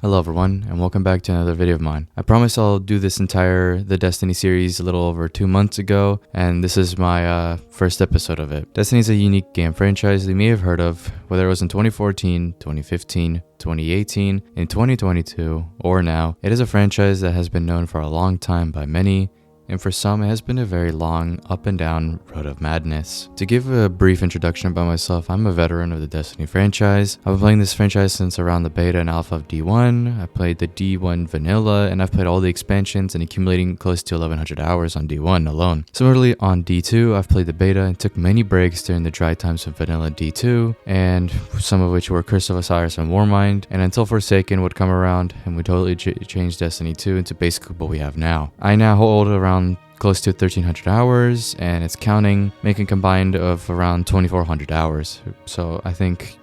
Hello everyone, and welcome back to another video of mine. I promise I'll do this entire The Destiny series a little over 2 months ago, and this is my first episode of it. Destiny is a unique game franchise you may have heard of, whether it was in 2014, 2015, 2018, in 2022, or now. It is a franchise that has been known for a long time by many, and for some it has been a very long up and down road of madness. To give a brief introduction about myself, I'm a veteran of the Destiny franchise. I've been playing this franchise since around the beta and alpha of D1. I played the D1 vanilla, and I've played all the expansions and accumulating close to 1100 hours on D1 alone. Similarly, on D2, I've played the beta and took many breaks during the dry times of vanilla D2, and some of which were Curse of Osiris and Warmind, and until Forsaken would come around and we totally changed Destiny 2 into basically what we have now. I now hold around close to 1300 hours, and it's counting, making combined of around 2400 hours. So I think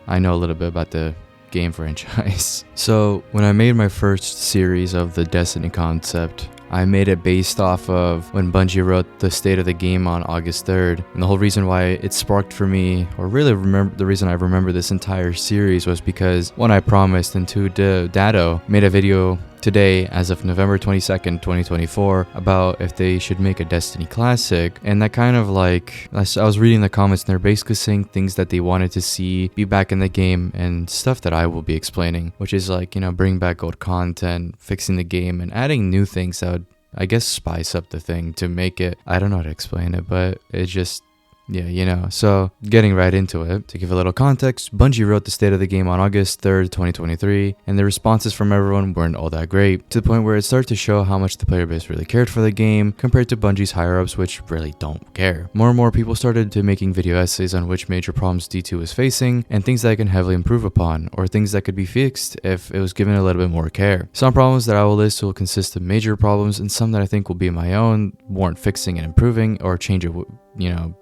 I know a little bit about the game franchise. So when I made my first series of the Destiny concept, I made it based off of when Bungie wrote the state of the game on August 3rd. And the whole reason why it sparked for me, or really the reason I remember this entire series, was because one, I promised, and two, Dado made a video today as of November 22nd, 2024 about if they should make a Destiny classic. And that kind of like, I was reading the comments and they're basically saying things that they wanted to see be back in the game and stuff that I will be explaining, which is like, bring back old content, fixing the game, and adding new things that would, I guess, spice up the thing to make it, I don't know how to explain it, but it just, yeah, so getting right into it. To give a little context, Bungie wrote the state of the game on August 3rd, 2023, and the responses from everyone weren't all that great, to the point where it started to show how much the player base really cared for the game compared to Bungie's higher-ups, which really don't care. More and more people started to making video essays on which major problems D2 was facing, and things that it can heavily improve upon, or things that could be fixed if it was given a little bit more care. Some problems that I will list will consist of major problems, and some that I think will be my own, warrant fixing and improving, or change of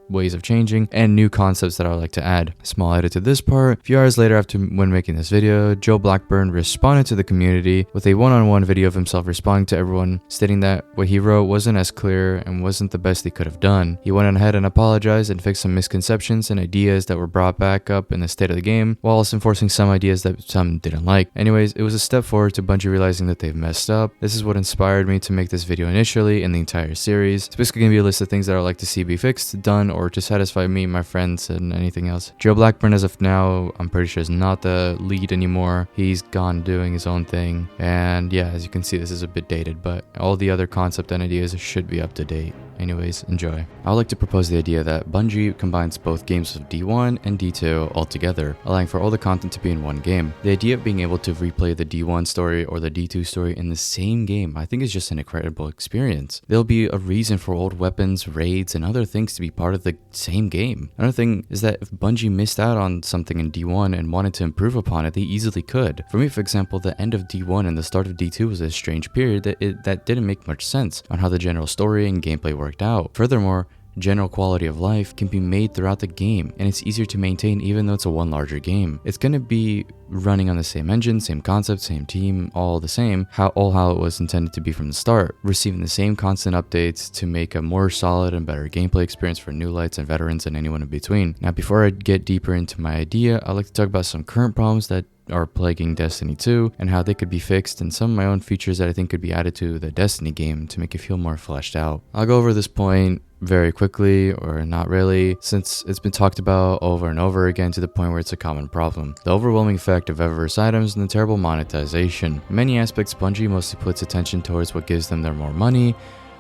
ways of changing, and new concepts that I would like to add. Small edit to this part. A few hours later, when making this video, Joe Blackburn responded to the community with a one-on-one video of himself responding to everyone, stating that what he wrote wasn't as clear and wasn't the best he could have done. He went ahead and apologized and fixed some misconceptions and ideas that were brought back up in the state of the game, while also enforcing some ideas that some didn't like. Anyways, it was a step forward to Bungie realizing that they've messed up. This is what inspired me to make this video initially and the entire series. It's basically going to be a list of things that I would like to see be fixed, done, or to satisfy me, my friends, and anything else. Joe Blackburn, as of now, I'm pretty sure is not the lead anymore. He's gone doing his own thing, and yeah, as you can see, this is a bit dated, but all the other concept and ideas should be up to date. Anyways, enjoy. I would like to propose the idea that Bungie combines both games of D1 and D2 all together, allowing for all the content to be in one game. The idea of being able to replay the D1 story or the D2 story in the same game, I think, is just an incredible experience. There'll be a reason for old weapons, raids, and other things to be part of the same game. Another thing is that if Bungie missed out on something in D1 and wanted to improve upon it, they easily could. For me, for example, the end of D1 and the start of D2 was a strange period that didn't make much sense on how the general story and gameplay worked out. Furthermore, general quality of life can be made throughout the game, and it's easier to maintain even though it's a one larger game. It's going to be running on the same engine, same concept, same team, all the same, how it was intended to be from the start, receiving the same constant updates to make a more solid and better gameplay experience for new lights and veterans and anyone in between. Now, before I get deeper into my idea, I'd like to talk about some current problems that are plaguing Destiny 2 and how they could be fixed, and some of my own features that I think could be added to the Destiny game to make it feel more fleshed out. I'll go over this point very quickly, or not really, since it's been talked about over and over again to the point where it's a common problem. The overwhelming effect of Eververse items and the terrible monetization. In many aspects, Bungie mostly puts attention towards what gives them their more money.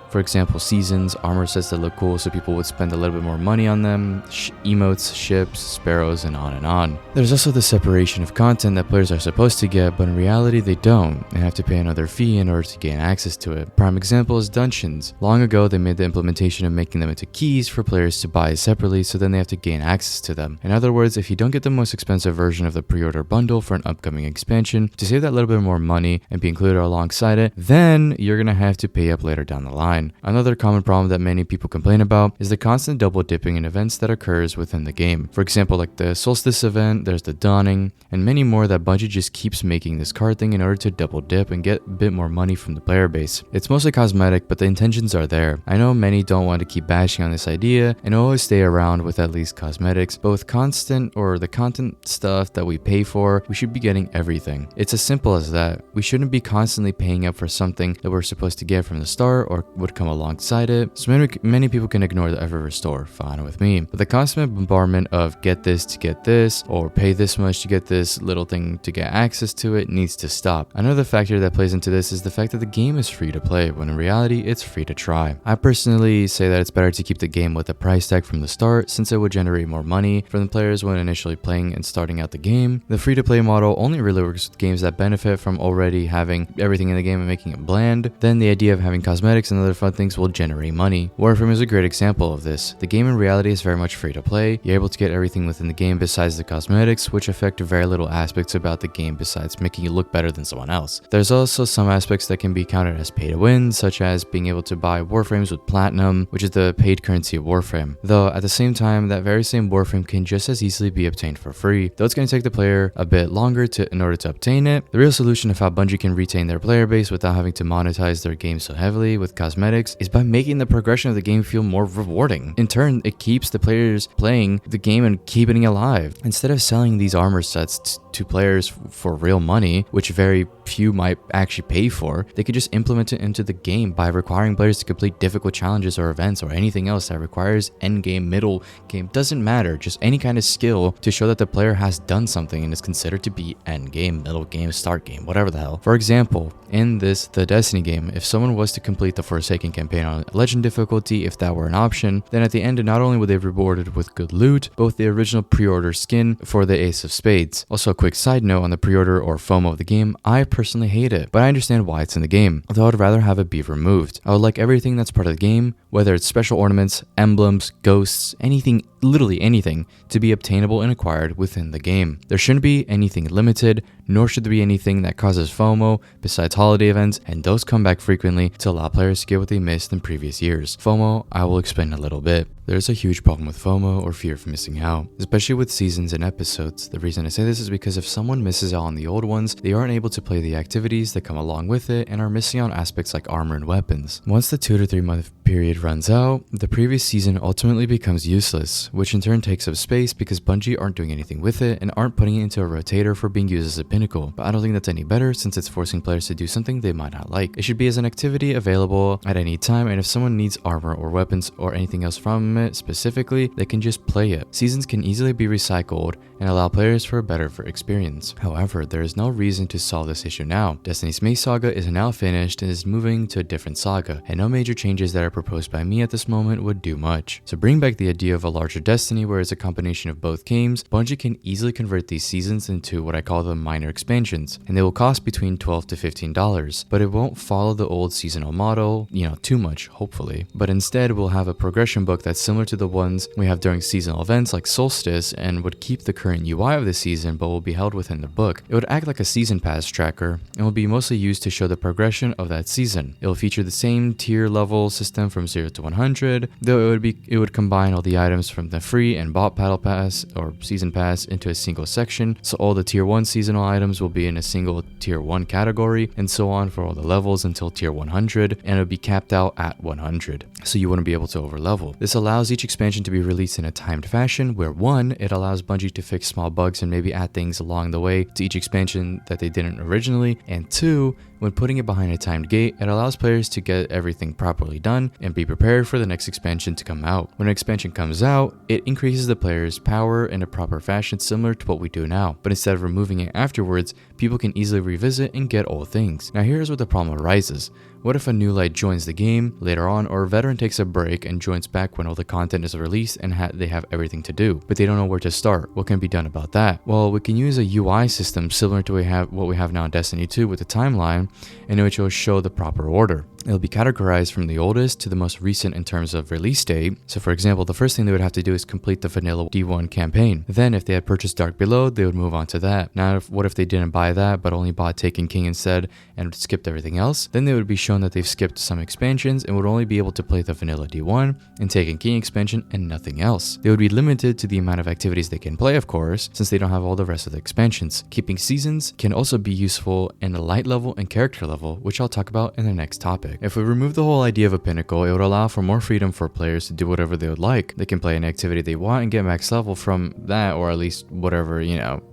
For example, seasons, armor sets that look cool so people would spend a little bit more money on them, emotes, ships, sparrows, and on and on. There's also the separation of content that players are supposed to get, but in reality they don't, and have to pay another fee in order to gain access to it. Prime example is dungeons. Long ago they made the implementation of making them into keys for players to buy separately, so then they have to gain access to them. In other words, if you don't get the most expensive version of the pre-order bundle for an upcoming expansion, to save that little bit more money and be included alongside it, then you're gonna have to pay up later down the line. online. Another common problem that many people complain about is the constant double dipping in events that occurs within the game. For example, like the Solstice event, there's the Dawning, and many more that Bungie just keeps making this card thing in order to double dip and get a bit more money from the player base. It's mostly cosmetic, but the intentions are there. I know many don't want to keep bashing on this idea and always stay around with at least cosmetics, but with constant or the content stuff that we pay for, we should be getting everything. It's as simple as that. We shouldn't be constantly paying up for something that we're supposed to get from the start or would come alongside it. So many people can ignore the ever restore, fine with me. But the constant bombardment of get this to get this, or pay this much to get this little thing to get access to it needs to stop. Another factor that plays into this is the fact that the game is free to play, when in reality it's free to try. I personally say that it's better to keep the game with a price tag from the start, since it would generate more money from the players when initially playing and starting out the game. The free to play model only really works with games that benefit from already having everything in the game and making it bland. Then the idea of having cosmetics and other fun things will generate money. Warframe is a great example of this. The game in reality is very much free to play. You're able to get everything within the game besides the cosmetics, which affect very little aspects about the game besides making you look better than someone else. There's also some aspects that can be counted as pay to win, such as being able to buy Warframes with Platinum, which is the paid currency of Warframe. Though at the same time, that very same Warframe can just as easily be obtained for free, though it's going to take the player a bit longer in order to obtain it. The real solution of how Bungie can retain their player base without having to monetize their game so heavily with cosmetics is by making the progression of the game feel more rewarding. In turn, it keeps the players playing the game and keeping it alive. Instead of selling these armor sets to players for real money, which very few might actually pay for, they could just implement it into the game by requiring players to complete difficult challenges or events or anything else that requires end game, middle game, doesn't matter, just any kind of skill to show that the player has done something and is considered to be end game, middle game, start game, whatever the hell. For example, in the Destiny game, if someone was to complete the Forsaken campaign on legend difficulty, if that were an option, then at the end not only would they be rewarded with good loot, but with the original pre-order skin for the Ace of Spades. Also, a quick side note on the pre-order or FOMO of the game, I personally hate it, but I understand why it's in the game, although I'd rather have it be removed. I would like everything that's part of the game, whether it's special ornaments, emblems, ghosts, anything, literally anything, to be obtainable and acquired within the game. There shouldn't be anything limited, nor should there be anything that causes FOMO besides holiday events, and those come back frequently to allow players to get what they missed in previous years. FOMO, I will explain a little bit. There's a huge problem with FOMO, or fear of missing out, especially with seasons and episodes. The reason I say this is because if someone misses out on the old ones, they aren't able to play the activities that come along with it and are missing out on aspects like armor and weapons. Once the 2 to 3 month period runs out, the previous season ultimately becomes useless, which in turn takes up space because Bungie aren't doing anything with it and aren't putting it into a rotator for being used as a pinnacle. But I don't think that's any better since it's forcing players to do something they might not like. It should be as an activity available at any time, and if someone needs armor or weapons or anything else from it specifically, they can just play it. Seasons can easily be recycled and allow players for a better experience. However, there is no reason to solve this issue now. Destiny's May Saga is now finished and is moving to a different saga, and no major changes that are proposed by me at this moment would do much. To bring back the idea of a larger Destiny where it's a combination of both games, Bungie can easily convert these seasons into what I call the minor expansions, and they will cost between $12 to $15, but it won't follow the old seasonal model, too much, hopefully. But instead, we'll have a progression book that's similar to the ones we have during seasonal events like Solstice, and would keep the current UI of the season but will be held within the book. It would act like a season pass tracker and will be mostly used to show the progression of that season. It will feature the same tier level system from 0 to 100, though it would combine all the items from the free and bought battle pass or season pass into a single section, so all the tier 1 seasonal items will be in a single tier 1 category, and so on for all the levels until tier 100, and it would be capped out at 100, so you wouldn't be able to overlevel. This allows each expansion to be released in a timed fashion where 1, it allows Bungie to fix small bugs and maybe add things along the way to each expansion that they didn't originally, and 2, when putting it behind a timed gate, it allows players to get everything properly done and be prepared for the next expansion to come out. When an expansion comes out, it increases the player's power in a proper fashion similar to what we do now, but instead of removing it afterwards, people can easily revisit and get all things. Now here's where the problem arises. What if a new light joins the game later on, or a veteran takes a break and joins back when all the content is released and they have everything to do, but they don't know where to start? What can be done about that? Well, we can use a UI system similar to what we have now in Destiny 2 with the timeline, in which it will show the proper order. it'll be categorized from the oldest to the most recent in terms of release date. So for example, the first thing they would have to do is complete the vanilla D1 campaign. Then if they had purchased Dark Below, they would move on to that. Now what if they didn't buy that but only bought Taken King instead and skipped everything else? Then they would be shown that they've skipped some expansions and would only be able to play the vanilla D1 and Taken King expansion and nothing else. They would be limited to the amount of activities they can play, of course, since they don't have all the rest of the expansions. Keeping seasons can also be useful in the light level and character level, which I'll talk about in the next topic. If we remove the whole idea of a pinnacle, it would allow for more freedom for players to do whatever they would like. They can play an activity they want and get max level from that, or at least whatever,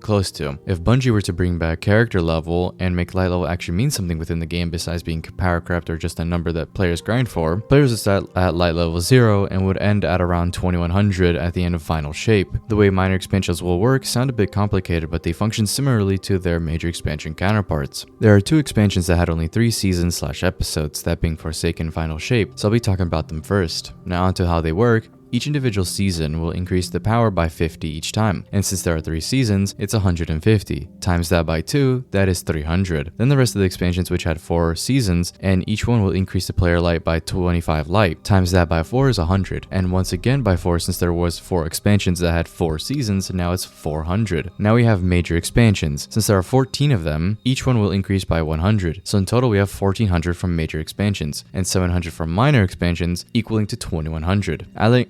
close to. If Bungie were to bring back character level and make light level actually mean something within the game besides being power crept or just a number that players grind for, players would start at light level 0 and would end at around 2100 at the end of Final Shape. The way minor expansions will work sound a bit complicated, but they function similarly to their major expansion counterparts. There are 2 expansions that had only 3 seasons/episodes, that being Forsaken and Final Shape, so I'll be talking about them first. Now onto how they work. Each individual season will increase the power by 50 each time, and since there are 3 seasons, it's 150. Times that by 2, that is 300. Then the rest of the expansions, which had 4 seasons, and each one will increase the player light by 25 light. Times that by 4 is 100, and once again by 4, since there was 4 expansions that had 4 seasons, now it's 400. Now we have major expansions. Since there are 14 of them, each one will increase by 100. So in total we have 1400 from major expansions, and 700 from minor expansions, equaling to 2100.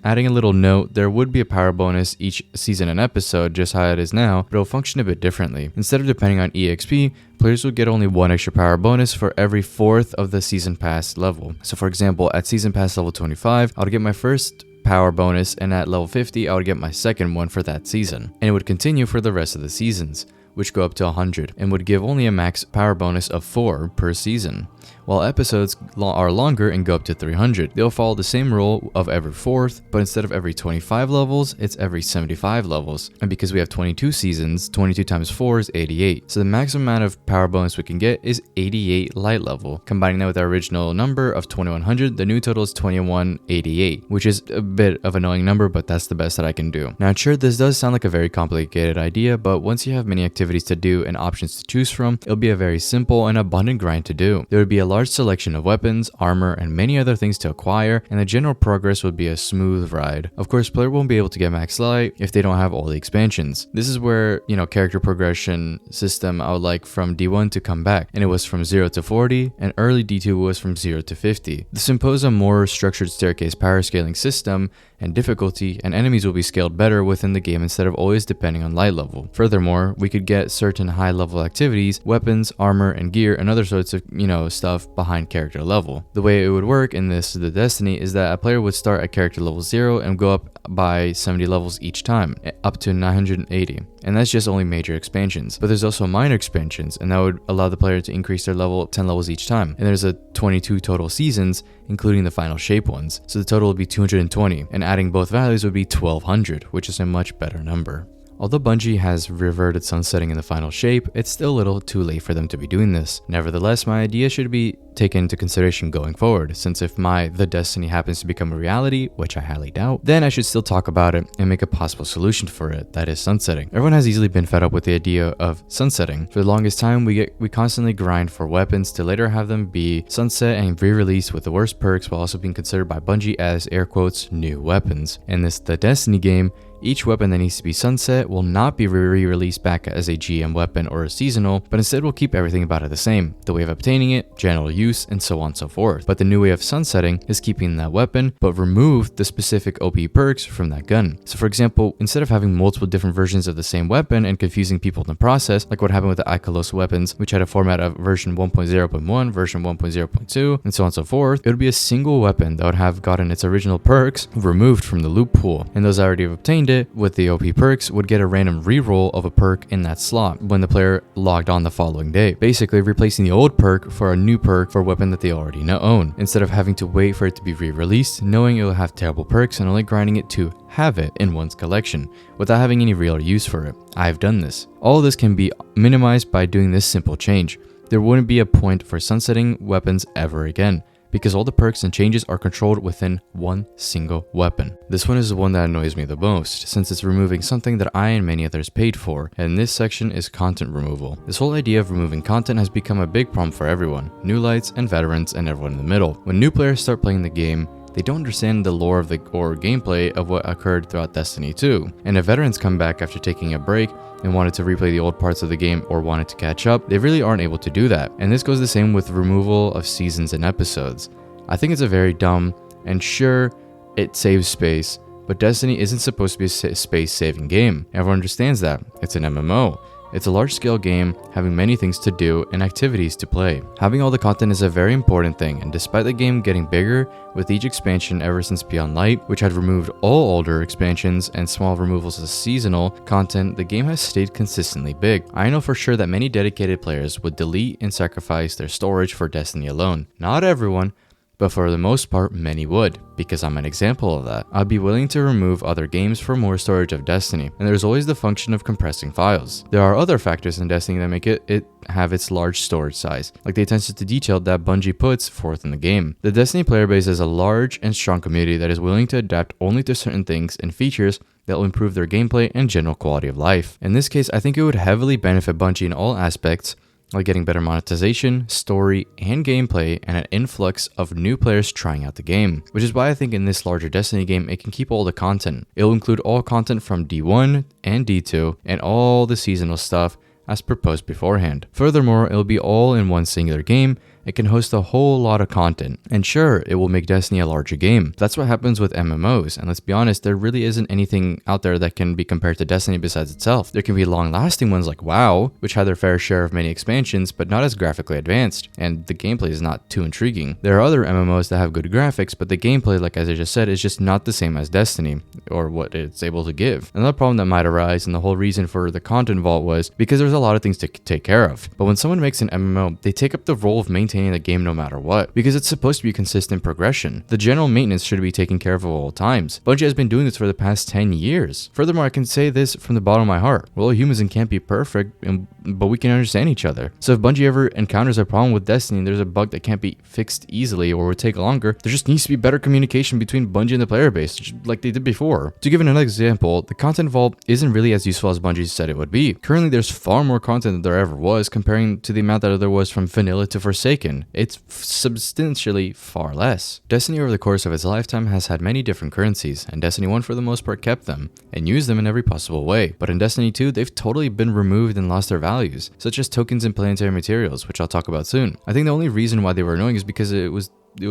Adding a little note, there would be a power bonus each season and episode, just how it is now, but it'll function a bit differently. Instead of depending on EXP, players will get only 1 extra power bonus for every 4th of the season pass level. So for example, at season pass level 25, I would get my first power bonus, and at level 50, I would get my second one for that season. And it would continue for the rest of the seasons, which go up to 100, and would give only a max power bonus of 4 per season. While episodes are longer and go up to 300, they'll follow the same rule of every 4th, but instead of every 25 levels, it's every 75 levels. And because we have 22 seasons, 22 times 4 is 88. So the maximum amount of power bonus we can get is 88 light level. Combining that with our original number of 2100, the new total is 2188, which is a bit of an annoying number, but that's the best that I can do. Now, sure, this does sound like a very complicated idea, but once you have many activities to do and options to choose from, it'll be a very simple and abundant grind to do. There would be a large selection of weapons, armor, and many other things to acquire, and the general progress would be a smooth ride. Of course, player won't be able to get max light if they don't have all the expansions. This is where, character progression system I would like from D1 to come back, and it was from 0 to 40, and early D2 was from 0 to 50. This imposes a more structured staircase power scaling system and difficulty, and enemies will be scaled better within the game instead of always depending on light level. Furthermore, we could get certain high level activities, weapons, armor, and gear, and other sorts of, stuff behind character level. The way it would work in the Destiny is that a player would start at character level 0 and go up by 70 levels each time, up to 980. And that's just only major expansions. But there's also minor expansions, and that would allow the player to increase their level 10 levels each time. And there's a 22 total seasons, including the Final Shape ones. So the total would be 220, and adding both values would be 1200, which is a much better number. Although Bungie has reverted sunsetting in the Final Shape, it's still a little too late for them to be doing this. Nevertheless, my idea should be taken into consideration going forward, since if The Destiny happens to become a reality, which I highly doubt, then I should still talk about it and make a possible solution for it, that is sunsetting. Everyone has easily been fed up with the idea of sunsetting. For the longest time, we constantly grind for weapons to later have them be sunset and re-released with the worst perks, while also being considered by Bungie as, air quotes, new weapons. In The Destiny game, each weapon that needs to be sunset will not be re-released back as a GM weapon or a seasonal, but instead will keep everything about it the same, the way of obtaining it, general use, and so on and so forth. But the new way of sunsetting is keeping that weapon, but remove the specific OP perks from that gun. So for example, instead of having multiple different versions of the same weapon and confusing people in the process, like what happened with the Ikelos weapons, which had a format of version 1.0.1, version 1.0.2, and so on and so forth, it would be a single weapon that would have gotten its original perks removed from the loot pool, and those that already have obtained it with the OP perks would get a random reroll of a perk in that slot when the player logged on the following day, basically replacing the old perk for a new perk for a weapon that they already own, instead of having to wait for it to be re-released, knowing it will have terrible perks and only grinding it to have it in one's collection without having any real use for it. I've done this. All of this can be minimized by doing this simple change. There wouldn't be a point for sunsetting weapons ever again, because all the perks and changes are controlled within one single weapon. This one is the one that annoys me the most, since it's removing something that I and many others paid for, and this section is content removal. This whole idea of removing content has become a big problem for everyone, new lights and veterans and everyone in the middle. When new players start playing the game, they don't understand the lore of or gameplay of what occurred throughout Destiny 2. And if veterans come back after taking a break and wanted to replay the old parts of the game or wanted to catch up, they really aren't able to do that. And this goes the same with removal of seasons and episodes. I think it's a very dumb, and sure, it saves space, but Destiny isn't supposed to be a space-saving game. Everyone understands that. It's an MMO. It's a large-scale game, having many things to do and activities to play. Having all the content is a very important thing, and despite the game getting bigger with each expansion ever since Beyond Light, which had removed all older expansions and small removals of seasonal content, the game has stayed consistently big. I know for sure that many dedicated players would delete and sacrifice their storage for Destiny alone. Not everyone, but for the most part, many would, because I'm an example of that. I'd be willing to remove other games for more storage of Destiny, and there's always the function of compressing files. There are other factors in Destiny that make it have its large storage size, like the attention to detail that Bungie puts forth in the game. The Destiny player base is a large and strong community that is willing to adapt only to certain things and features that will improve their gameplay and general quality of life. In this case, I think it would heavily benefit Bungie in all aspects, like getting better monetization, story, and gameplay, and an influx of new players trying out the game. Which is why I think in this larger Destiny game, it can keep all the content. It will include all content from D1 and D2, and all the seasonal stuff as proposed beforehand. Furthermore, it will be all in one singular game. It can host a whole lot of content. And sure, it will make Destiny a larger game. That's what happens with MMOs, and let's be honest, there really isn't anything out there that can be compared to Destiny besides itself. There can be long-lasting ones like WoW, which had their fair share of many expansions, but not as graphically advanced, and the gameplay is not too intriguing. There are other MMOs that have good graphics, but the gameplay, like as I just said, is just not the same as Destiny, or what it's able to give. Another problem that might arise, and the whole reason for the content vault, was because there's a lot of things to take care of. But when someone makes an MMO, they take up the role of maintaining the game no matter what, because it's supposed to be consistent progression. The general maintenance should be taken care of at all times. Bungie has been doing this for the past 10 years. Furthermore, I can say this from the bottom of my heart. We're all humans and can't be perfect, but we can understand each other. So if Bungie ever encounters a problem with Destiny and there's a bug that can't be fixed easily or would take longer, there just needs to be better communication between Bungie and the player base, like they did before. To give another example, the content vault isn't really as useful as Bungie said it would be. Currently, there's far more content than there ever was, comparing to the amount that there was from Vanilla to Forsaken. It's substantially far less. Destiny over the course of its lifetime has had many different currencies, and Destiny 1 for the most part kept them, and used them in every possible way. But in Destiny 2, they've totally been removed and lost their values, such as tokens and planetary materials, which I'll talk about soon. I think the only reason why they were annoying is because it was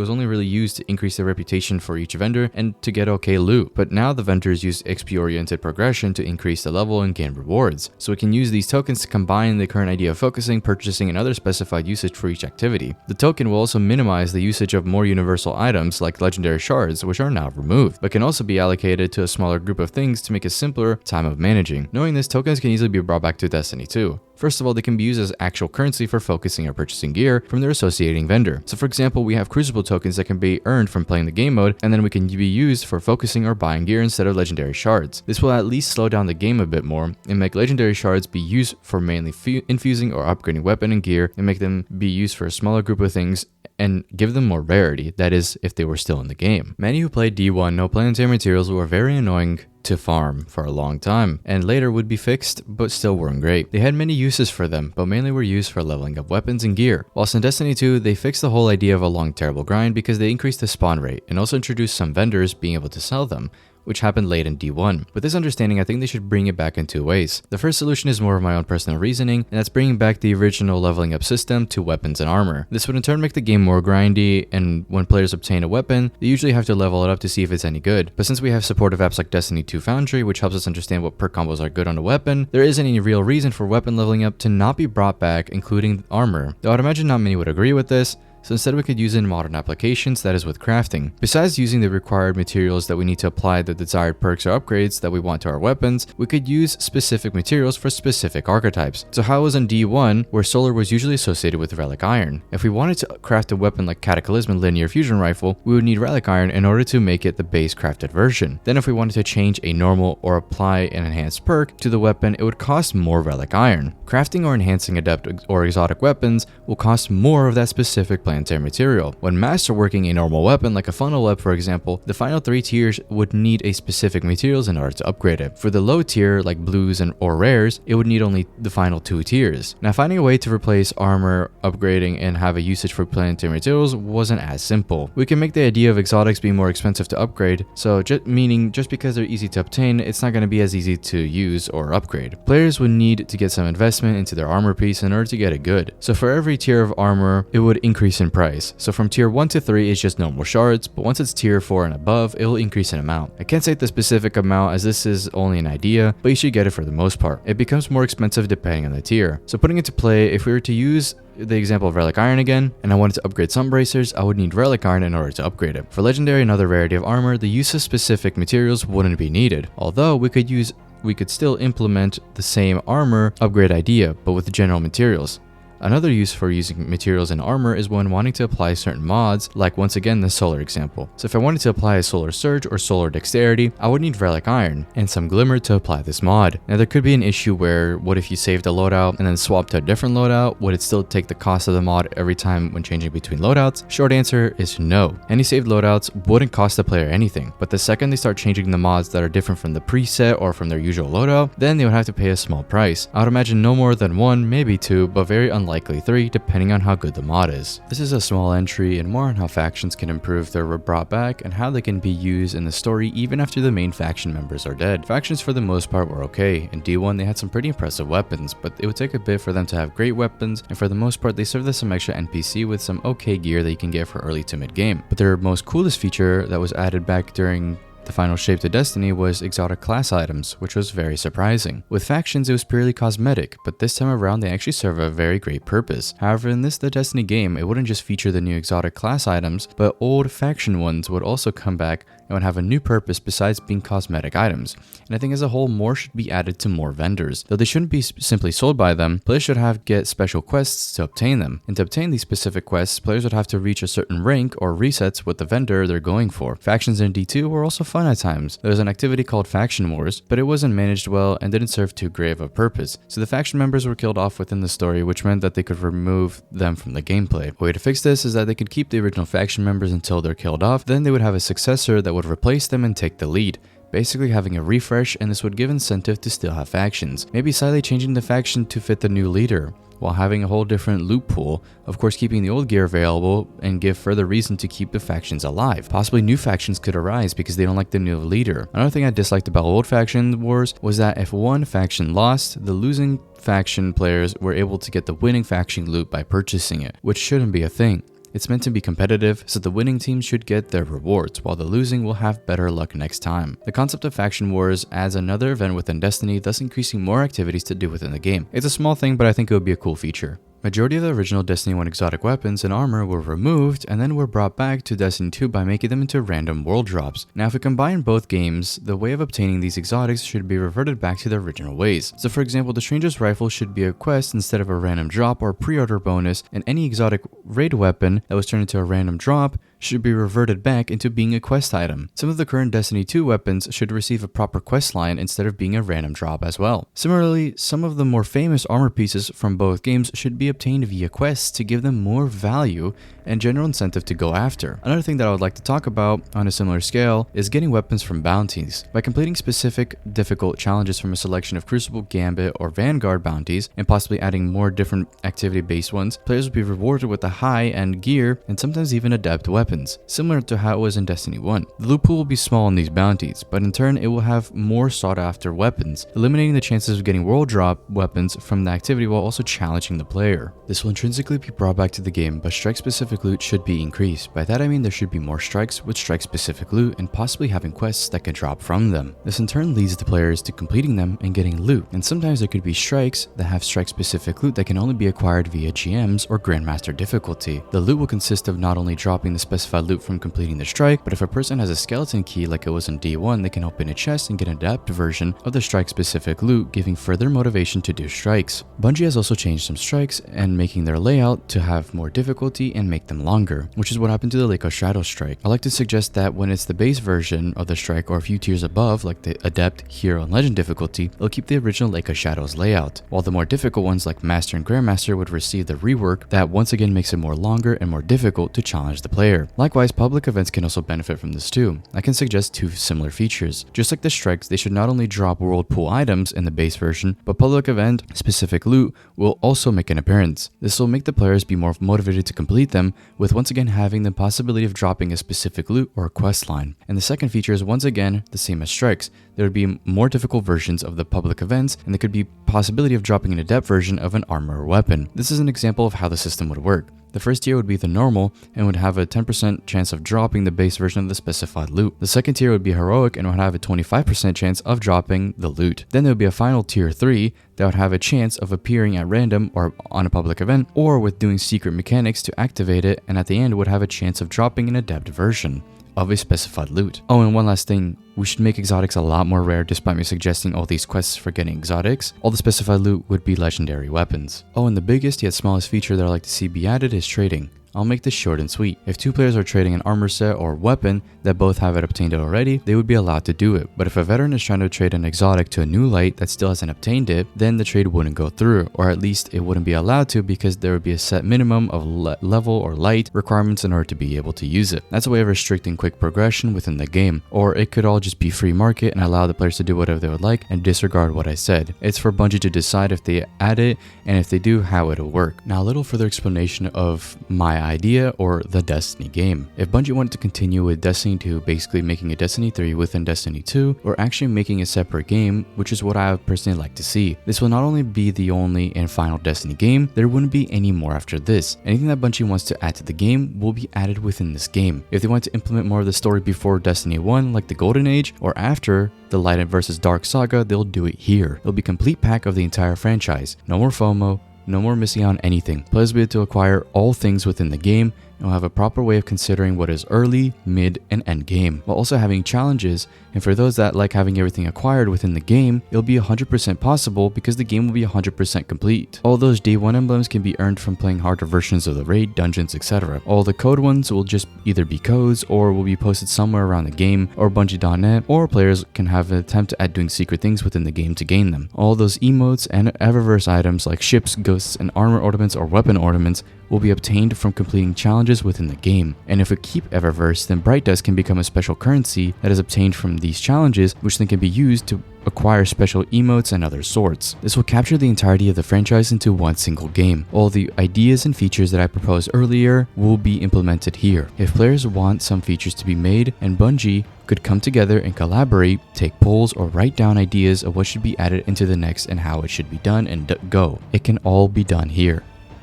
only really used to increase their reputation for each vendor and to get okay loot. But now the vendors use XP-oriented progression to increase the level and gain rewards. So we can use these tokens to combine the current idea of focusing, purchasing, and other specified usage for each activity. The token will also minimize the usage of more universal items like legendary shards, which are now removed, but can also be allocated to a smaller group of things to make a simpler time of managing. Knowing this, tokens can easily be brought back to Destiny 2. First of all, they can be used as actual currency for focusing or purchasing gear from their associating vendor. So for example, we have Crucible tokens that can be earned from playing the game mode, and then we can be used for focusing or buying gear instead of legendary shards. This will at least slow down the game a bit more and make legendary shards be used for mainly infusing or upgrading weapon and gear, and make them be used for a smaller group of things and give them more rarity, that is, if they were still in the game. Many who played D1 know planetary materials were very annoying to farm for a long time, and later would be fixed, but still weren't great. They had many uses for them, but mainly were used for leveling up weapons and gear. Whilst in Destiny 2, they fixed the whole idea of a long terrible grind because they increased the spawn rate, and also introduced some vendors being able to sell them, which happened late in D1. With this understanding, I think they should bring it back in two ways. The first solution is more of my own personal reasoning, and that's bringing back the original leveling up system to weapons and armor. This would in turn make the game more grindy, and when players obtain a weapon, they usually have to level it up to see if it's any good. But since we have supportive apps like Destiny 2 Foundry, which helps us understand what perk combos are good on a weapon, there isn't any real reason for weapon leveling up to not be brought back, including armor. Though I'd imagine not many would agree with this, so instead we could use it in modern applications, that is with crafting. Besides using the required materials that we need to apply the desired perks or upgrades that we want to our weapons, we could use specific materials for specific archetypes. So how it was in D1, where solar was usually associated with relic iron. If we wanted to craft a weapon like Cataclysm Linear Fusion Rifle, we would need relic iron in order to make it the base crafted version. Then if we wanted to change a normal or apply an enhanced perk to the weapon, it would cost more relic iron. Crafting or enhancing adept or exotic weapons will cost more of that specific plant planetary material. When masterworking a normal weapon like a funnel web for example, the final 3 tiers would need a specific materials in order to upgrade it. For the low tier like blues and or rares, it would need only the final 2 tiers. Now finding a way to replace armor upgrading and have a usage for planetary materials wasn't as simple. We can make the idea of exotics being more expensive to upgrade, so meaning just because they're easy to obtain, it's not going to be as easy to use or upgrade. Players would need to get some investment into their armor piece in order to get it good. So for every tier of armor, it would increase in price. So from tier 1 to 3 is just normal shards, but once it's tier 4 and above, it will increase in amount. I can't say the specific amount as this is only an idea, but you should get it for the most part. It becomes more expensive depending on the tier. So putting it to play, if we were to use the example of Relic Iron again, and I wanted to upgrade some bracers, I would need Relic Iron in order to upgrade it. For Legendary and other rarity of armor, the use of specific materials wouldn't be needed, although we could still implement the same armor upgrade idea, but with the general materials. Another use for using materials in armor is when wanting to apply certain mods, like once again the solar example. So if I wanted to apply a solar surge or solar dexterity, I would need Relic Iron and some glimmer to apply this mod. Now there could be an issue where, what if you saved a loadout and then swapped to a different loadout? Would it still take the cost of the mod every time when changing between loadouts? Short answer is no. Any saved loadouts wouldn't cost the player anything, but the second they start changing the mods that are different from the preset or from their usual loadout, then they would have to pay a small price. I would imagine no more than 1, maybe 2, but very unlikely 3, depending on how good the mod is. This is a small entry and more on how factions can improve their brought back and how they can be used in the story even after the main faction members are dead. Factions for the most part were okay. In D1 they had some pretty impressive weapons, but it would take a bit for them to have great weapons, and for the most part they served as some extra NPC with some okay gear that you can get for early to mid game. But their most coolest feature that was added back during the final shape to Destiny was exotic class items, which was very surprising. With factions, it was purely cosmetic, but this time around they actually serve a very great purpose. However, in the Destiny game, it wouldn't just feature the new exotic class items, but old faction ones would also come back and would have a new purpose besides being cosmetic items. And I think as a whole, more should be added to more vendors. Though they shouldn't be simply sold by them, players should get special quests to obtain them. And to obtain these specific quests, players would have to reach a certain rank or resets with the vendor they're going for. Factions in D2 were also fun at times. There was an activity called Faction Wars, but it wasn't managed well and didn't serve too great of a purpose. So the faction members were killed off within the story, which meant that they could remove them from the gameplay. A way to fix this is that they could keep the original faction members until they're killed off, then they would have a successor that would replace them and take the lead. Basically having a refresh, and this would give incentive to still have factions. Maybe slightly changing the faction to fit the new leader, while having a whole different loot pool, of course keeping the old gear available and give further reason to keep the factions alive. Possibly new factions could arise because they don't like the new leader. Another thing I disliked about old faction wars was that if one faction lost, the losing faction players were able to get the winning faction loot by purchasing it, which shouldn't be a thing. It's meant to be competitive, so the winning team should get their rewards, while the losing will have better luck next time. The concept of Faction Wars adds another event within Destiny, thus increasing more activities to do within the game. It's a small thing, but I think it would be a cool feature. Majority of the original Destiny 1 exotic weapons and armor were removed and then were brought back to Destiny 2 by making them into random world drops. Now if we combine both games, the way of obtaining these exotics should be reverted back to the original ways. So for example, the Stranger's Rifle should be a quest instead of a random drop or pre-order bonus, and any exotic raid weapon that was turned into a random drop should be reverted back into being a quest item. Some of the current Destiny 2 weapons should receive a proper quest line instead of being a random drop as well. Similarly, some of the more famous armor pieces from both games should be obtained via quests to give them more value and general incentive to go after. Another thing that I would like to talk about on a similar scale is getting weapons from bounties. By completing specific difficult challenges from a selection of Crucible, Gambit, or Vanguard bounties, and possibly adding more different activity-based ones, players will be rewarded with a high-end gear and sometimes even adept weapons, similar to how it was in Destiny 1. The loot pool will be small on these bounties, but in turn it will have more sought-after weapons, eliminating the chances of getting world drop weapons from the activity while also challenging the player. This will intrinsically be brought back to the game, but strike-specific loot should be increased. By that I mean there should be more strikes with strike-specific loot and possibly having quests that can drop from them. This in turn leads the players to completing them and getting loot, and sometimes there could be strikes that have strike-specific loot that can only be acquired via GMs or Grandmaster difficulty. The loot will consist of not only dropping the specified loot from completing the strike, but if a person has a skeleton key like it was in D1, they can open a chest and get an adapted version of the strike-specific loot, giving further motivation to do strikes. Bungie has also changed some strikes and making their layout to have more difficulty and make them longer, which is what happened to the Lake of Shadows strike. I like to suggest that when it's the base version of the strike or a few tiers above, like the Adept, Hero, and Legend difficulty, it'll keep the original Lake of Shadows layout, while the more difficult ones like Master and Grandmaster would receive the rework that once again makes it more longer and more difficult to challenge the player. Likewise, public events can also benefit from this too. I can suggest two similar features. Just like the strikes, they should not only drop World Pool items in the base version, but public event specific loot will also make an appearance. This will make the players be more motivated to complete them, with once again having the possibility of dropping a specific loot or a quest line. And the second feature is once again the same as strikes. There would be more difficult versions of the public events, and there could be possibility of dropping an adept version of an armor or weapon. This is an example of how the system would work. The first tier would be the normal and would have a 10% chance of dropping the base version of the specified loot. The second tier would be heroic and would have a 25% chance of dropping the loot. Then there would be a final tier 3 that would have a chance of appearing at random or on a public event, or with doing secret mechanics to activate it, and at the end would have a chance of dropping an adept version of a specified loot. Oh, and one last thing, we should make exotics a lot more rare despite me suggesting all these quests for getting exotics. All the specified loot would be legendary weapons. Oh, and the biggest yet smallest feature that I like to see be added is trading. I'll make this short and sweet. If two players are trading an armor set or weapon that both have it obtained already, they would be allowed to do it. But if a veteran is trying to trade an exotic to a new light that still hasn't obtained it, then the trade wouldn't go through, or at least it wouldn't be allowed to because there would be a set minimum of level or light requirements in order to be able to use it. That's a way of restricting quick progression within the game, or it could all just be free market and allow the players to do whatever they would like and disregard what I said. It's for Bungie to decide if they add it, and if they do, how it'll work. Now a little further explanation of my idea or the Destiny game. If Bungie wanted to continue with Destiny 2, basically making a Destiny 3 within Destiny 2, or actually making a separate game, which is what I would personally like to see. This will not only be the only and final Destiny game, there wouldn't be any more after this. Anything that Bungie wants to add to the game will be added within this game. If they want to implement more of the story before Destiny 1, like the Golden Age, or after the Light vs. Dark saga, they'll do it here. It'll be a complete pack of the entire franchise. No more FOMO, no more missing out on anything. Players will be able to acquire all things within the game, and will have a proper way of considering what is early, mid, and end game, while also having challenges. And for those that like having everything acquired within the game, it'll be 100% possible because the game will be 100% complete. All those day 1 emblems can be earned from playing harder versions of the raid, dungeons, etc. All the code ones will just either be codes or will be posted somewhere around the game or Bungie.net, or players can have an attempt at doing secret things within the game to gain them. All those emotes and Eververse items like ships, ghosts, and armor ornaments or weapon ornaments will be obtained from completing challenges within the game. And if we keep Eververse, then Bright Dust can become a special currency that is obtained from these challenges, which then can be used to acquire special emotes and other sorts. This will capture the entirety of the franchise into one single game. All the ideas and features that I proposed earlier will be implemented here. If players want some features to be made, and Bungie could come together and collaborate, take polls, or write down ideas of what should be added into the next and how it should be done, and go. It can all be done here.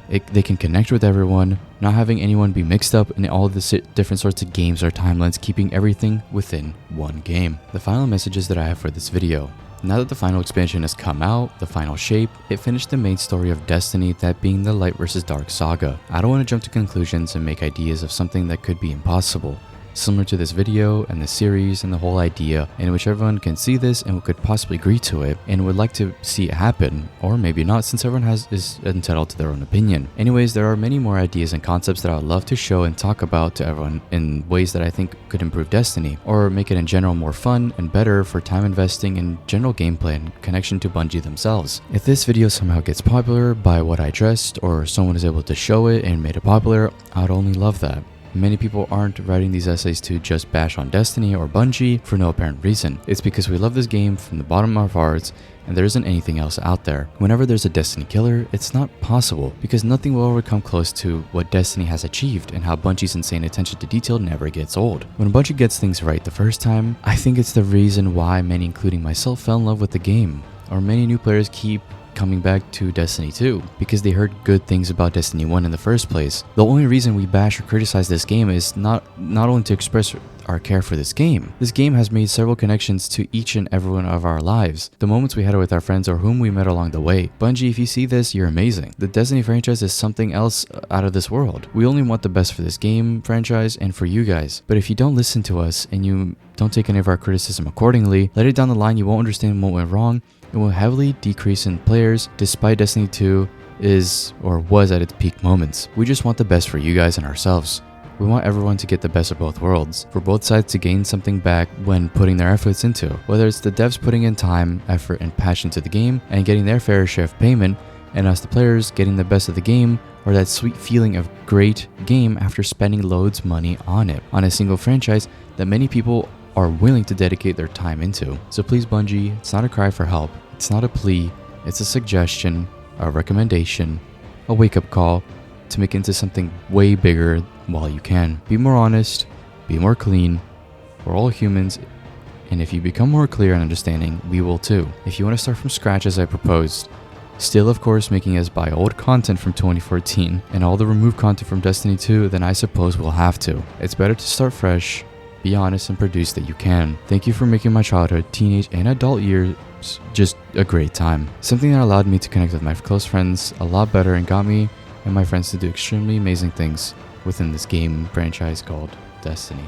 They can connect with everyone, not having anyone be mixed up in all the different sorts of games or timelines, keeping everything within one game. The final messages that I have for this video. Now that the final expansion has come out, the final shape, it finished the main story of Destiny, that being the Light vs. Dark saga. I don't want to jump to conclusions and make ideas of something that could be impossible. Similar to this video and the series and the whole idea, in which everyone can see this and could possibly agree to it and would like to see it happen, or maybe not, since everyone is entitled to their own opinion. Anyways, there are many more ideas and concepts that I would love to show and talk about to everyone in ways that I think could improve Destiny, or make it in general more fun and better for time investing and general gameplay and connection to Bungie themselves. If this video somehow gets popular by what I addressed, or someone is able to show it and made it popular, I would only love that. Many people aren't writing these essays to just bash on Destiny or Bungie for no apparent reason. It's because we love this game from the bottom of our hearts, and there isn't anything else out there. Whenever there's a Destiny killer, it's not possible, because nothing will ever come close to what Destiny has achieved, and how Bungie's insane attention to detail never gets old. When Bungie gets things right the first time, I think it's the reason why many, including myself, fell in love with the game, or many new players keep coming back to Destiny 2 because they heard good things about Destiny 1 in the first place. The only reason we bash or criticize this game is not only to express our care for this game. This game has made several connections to each and every one of our lives, the moments we had with our friends or whom we met along the way. Bungie, if you see this, you're amazing. The Destiny franchise is something else out of this world. We only want the best for this game franchise and for you guys. But if you don't listen to us and you don't take any of our criticism accordingly, later down the line you won't understand what went wrong. It will heavily decrease in players. Despite Destiny 2 is or was at its peak moments. We just want the best for you guys and ourselves. We want everyone to get the best of both worlds, for both sides to gain something back when putting their efforts into, whether it's the devs putting in time, effort, and passion to the game and getting their fair share of payment, and us the players getting the best of the game, or that sweet feeling of great game after spending loads money on it, on a single franchise that many people are willing to dedicate their time into. So please Bungie, it's not a cry for help, it's not a plea, it's a suggestion, a recommendation, a wake-up call to make it into something way bigger while you can. Be more honest, be more clean. We're all humans, and if you become more clear and understanding, we will too. If you want to start from scratch as I proposed, still of course making us buy old content from 2014 and all the removed content from Destiny 2, then I suppose we'll have to. It's better to start fresh, be honest, and produce that you can. Thank you for making my childhood, teenage, and adult years just a great time. Something that allowed me to connect with my close friends a lot better and got me and my friends to do extremely amazing things within this game franchise called Destiny.